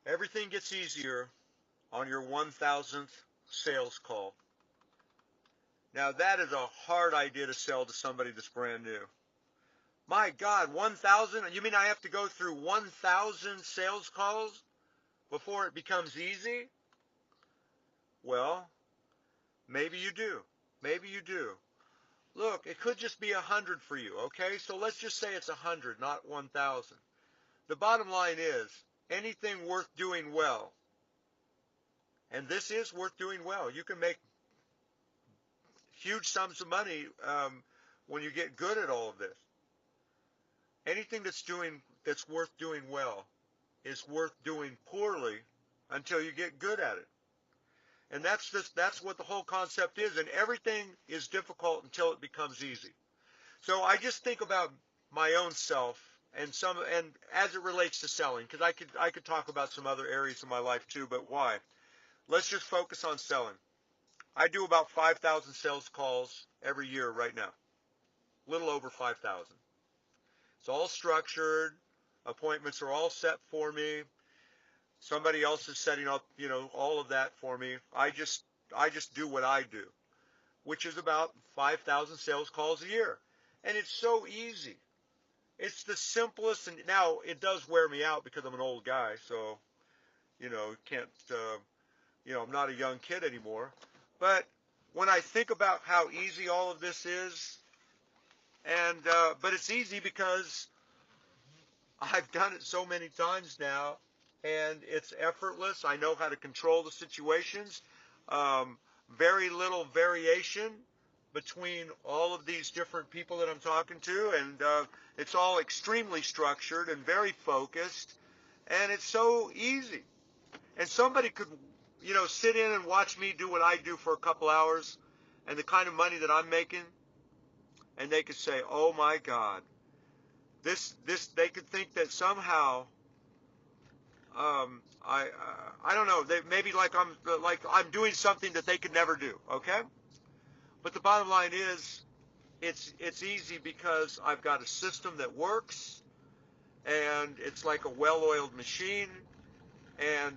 Everything gets easier on your 1000th sales call. Now that is a hard idea to sell to somebody that's brand new. My God, 1,000? You mean I have to go through 1,000 sales calls before it becomes easy? Well, maybe you do. Maybe you do. Look, it could just be 100 for you, okay? So let's just say it's 100, not 1,000. The bottom line is, anything worth doing well, and this is worth doing well. You can make huge sums of money when you get good at all of this. Anything that's worth doing well is worth doing poorly until you get good at it. And that's what the whole concept is. And everything is difficult until it becomes easy. So I just think about my own self and as it relates to selling, because I could talk about some other areas of my life too, but why? Let's just focus on selling. I do about 5,000 sales calls every year right now. A little over 5,000. It's all structured. Appointments are all set for me. Somebody else is setting up, all of that for me. I just do what I do, which is about 5,000 sales calls a year. And it's so easy. It's the simplest, and now it does wear me out because I'm an old guy, so, can't, I'm not a young kid anymore. But when I think about how easy all of this is, but it's easy because I've done it so many times now, and it's effortless. I know how to control the situations. Very little variation between all of these different people that I'm talking to, and it's all extremely structured and very focused, and it's so easy. And somebody could, sit in and watch me do what I do for a couple hours, and the kind of money that I'm making, and they could say, "Oh my God." They could think that somehow, I don't know, maybe like I'm doing something that they could never do, okay? But the bottom line is, it's easy because I've got a system that works, and it's like a well-oiled machine, and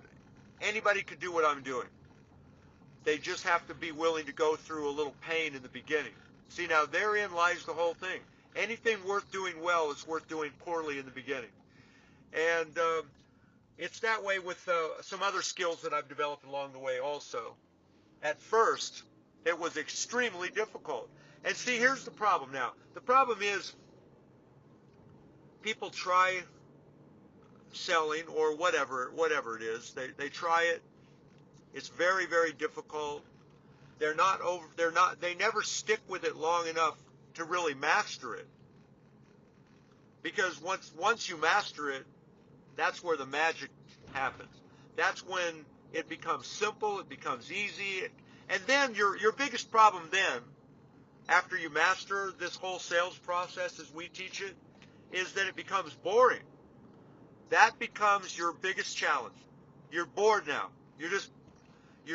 anybody could do what I'm doing. They just have to be willing to go through a little pain in the beginning. See, now therein lies the whole thing. Anything worth doing well is worth doing poorly in the beginning. And it's that way with some other skills that I've developed along the way also. At first, it was extremely difficult. And see, here's the problem now. The problem is people try selling or whatever it is. They try it. It's very, very difficult. They never stick with it long enough to really master it. Because once you master it, that's where the magic happens. That's when it becomes simple, it becomes easy, and then your biggest problem then, after you master this whole sales process as we teach it, is that it becomes boring. That becomes your biggest challenge. You're bored now. You're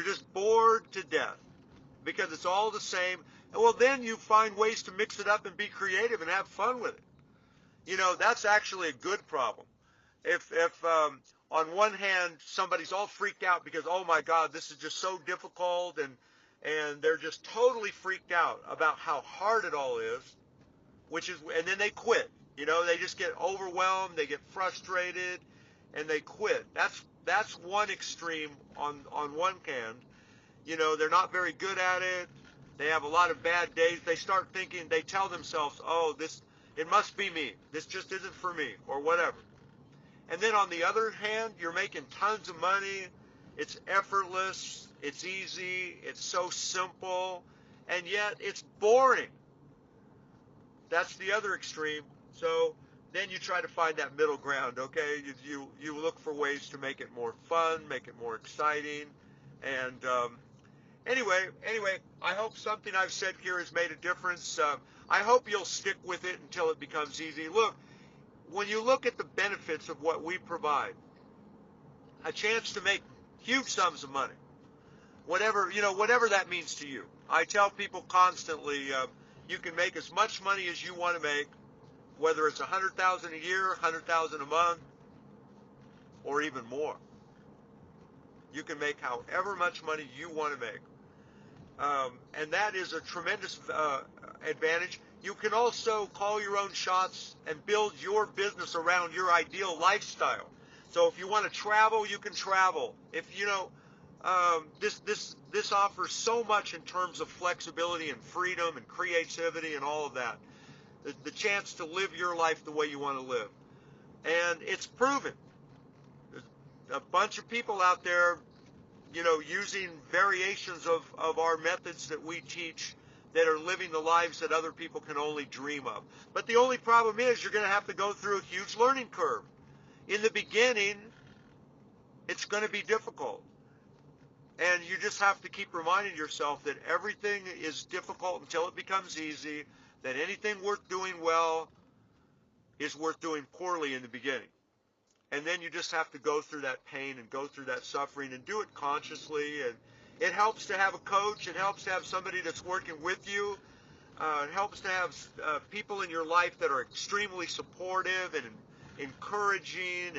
just bored to death because it's all the same. Well, then you find ways to mix it up and be creative and have fun with it. That's actually a good problem. If on one hand somebody's all freaked out because, oh my God, this is just so difficult, and they're just totally freaked out about how hard it all is, and then they quit. They just get overwhelmed, they get frustrated, and they quit. That's one extreme on one hand. They're not very good at it. They have a lot of bad days. They start thinking, they tell themselves, oh, it must be me. This just isn't for me, or whatever. And then on the other hand, you're making tons of money. It's effortless. It's easy. It's so simple. And yet it's boring. That's the other extreme. So then you try to find that middle ground, okay? You look for ways to make it more fun, make it more exciting. And anyway, I hope something I've said here has made a difference. I hope you'll stick with it until it becomes easy. Look, when you look at the benefits of what we provide, a chance to make huge sums of money, whatever that means to you. I tell people constantly, you can make as much money as you want to make, whether it's $100,000 a year, $100,000 a month, or even more. You can make however much money you want to make. And that is a tremendous advantage. You can also call your own shots and build your business around your ideal lifestyle. So if you want to travel, you can travel. If you know, this offers so much in terms of flexibility and freedom and creativity and all of that. The chance to live your life the way you want to live. And it's proven. There's a bunch of people out there, using variations of our methods that we teach that are living the lives that other people can only dream of. But the only problem is you're going to have to go through a huge learning curve. In the beginning, it's going to be difficult. And you just have to keep reminding yourself that everything is difficult until it becomes easy, that anything worth doing well is worth doing poorly in the beginning. And then you just have to go through that pain and go through that suffering and do it consciously. And it helps to have a coach. It helps to have somebody that's working with you. It helps to have people in your life that are extremely supportive and encouraging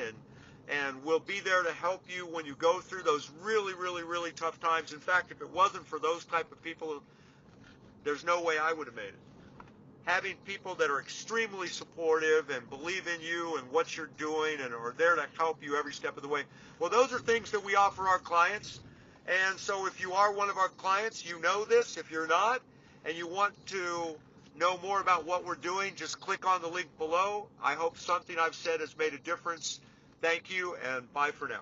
and will be there to help you when you go through those really, really, really tough times. In fact, if it wasn't for those type of people, there's no way I would have made it. Having people that are extremely supportive and believe in you and what you're doing and are there to help you every step of the way. Well, those are things that we offer our clients. And so if you are one of our clients, you know this. If you're not and you want to know more about what we're doing, just click on the link below. I hope something I've said has made a difference. Thank you, and bye for now.